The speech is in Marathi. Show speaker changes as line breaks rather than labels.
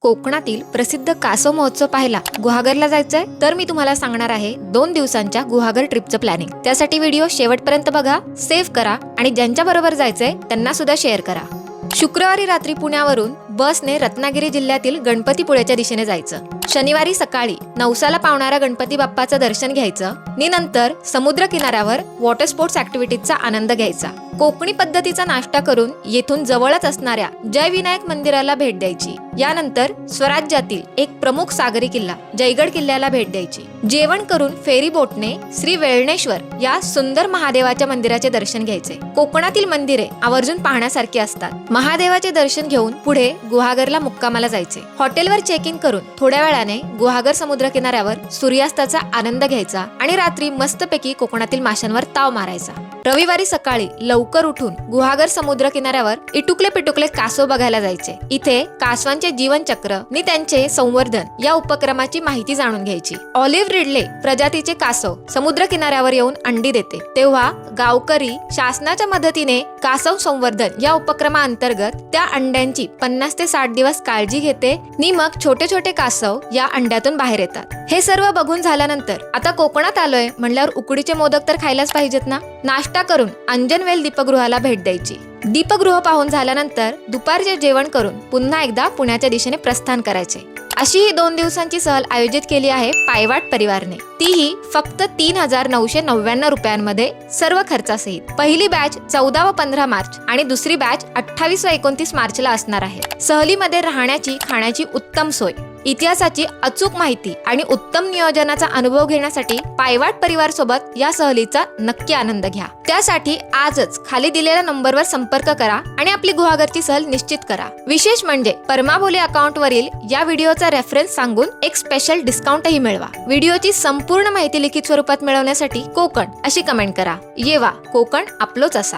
कोकणातील प्रसिद्ध कासव महोत्सव पाहायला गुहागरला जायचंय तर मी तुम्हाला सांगणार आहे 2 दिवसांच्या गुहागर ट्रिपचं प्लॅनिंग। त्यासाठी व्हिडिओ शेवटपर्यंत बघा, सेव्ह करा आणि ज्यांच्या बरोबर जायचंय त्यांना सुद्धा शेअर करा। शुक्रवारी रात्री पुण्यावरून बसने रत्नागिरी जिल्ह्यातील गणपतीपुळ्याच्या दिशेने जायचं। शनिवारी सकाळी नवसाला पावणाऱ्या गणपती बाप्पाचं दर्शन घ्यायचं आणि नंतर समुद्र किनाऱ्यावर वॉटर स्पोर्ट्स ऍक्टिव्हिटीजचा आनंद घ्यायचा। कोकणी पद्धतीचा नाश्ता करून येथून जवळच असणाऱ्या जय विनायक मंदिराला भेट द्यायची। यानंतर स्वराज्यातील एक प्रमुख सागरी किल्ला जयगड किल्ल्याला भेट द्यायची। जेवण करून फेरी बोटने श्री वेळणेश्वर या सुंदर महादेवाच्या मंदिराचे दर्शन घ्यायचे। कोकणातील मंदिरे आवर्जून पाहण्यासारखी असतात। महादेवाचे दर्शन घेऊन पुढे गुहागरला मुक्कामाला जायचे। हॉटेलवर चेक इन करून थोड्या वेळाने गुहागर समुद्र किनाऱ्यावर सूर्यास्ताचा आनंद घ्यायचा आणि रात्री मस्तपैकी कोकणातील माशांवर ताव मारायचा। रविवारी सकाळी लवकर उठून गुहागर समुद्र किनाऱ्यावर इटुकले पिटुकले कासव बघायला जायचे। इथे कासवांचे जीवनचक्र आणि त्यांचे संवर्धन या उपक्रमाची माहिती जाणून घ्यायची। ऑलिव्ह रिडले प्रजातीचे कासव समुद्र किनाऱ्यावर येऊन अंडी देते, तेव्हा गावकरी शासनाच्या मदतीने कासव संवर्धन या उपक्रमाअंतर्गत त्या अंड्यांची 50 ते 60 दिवस काळजी घेते आणि मग छोटे छोटे कासव या अंड्यातून बाहेर येतात। हे सर्व बघून झाल्यानंतर आता कोकणात आलोय म्हणल्यावर उकडीचे मोदक तर खायलाच पाहिजेत ना। नाश्ता करून अंजनवेल दीपगृहाला भेट द्यायची। दीपगृह पाहून झाल्यानंतर दुपारचे जेवण करून पुन्हा एकदा पुण्याच्या दिशेने प्रस्थान करायचे। अशी ही 2 दिवसांची सहल आयोजित केली आहे पायवाट परिवारने। तीही फक्त 3,999 रुपयांमध्ये सर्व खर्चासहित। पहिली बॅच 14 व 15 मार्च आणि दुसरी बॅच 28 व 29 मार्चला असणार आहे। सहलीमध्ये राहण्याची खाण्याची उत्तम सोय, इतिहासाची अचूक माहिती आणि उत्तम नियोजनाचा अनुभव घेण्यासाठी पायवाट परिवार सोबत या सहलीचा नक्की आनंद घ्या। त्यासाठी आजच खाली दिलेल्या नंबरवर संपर्क करा आणि आपली गुहागरची सहल निश्चित करा। विशेष म्हणजे परमाभोले अकाउंट वरील या व्हिडिओचा रेफरन्स सांगून एक स्पेशल डिस्काउंटही मिळवा। व्हिडिओची संपूर्ण माहिती लिखित स्वरूपात मिळवण्यासाठी कोकण अशी कमेंट करा। येवा कोकण आपलोच असा।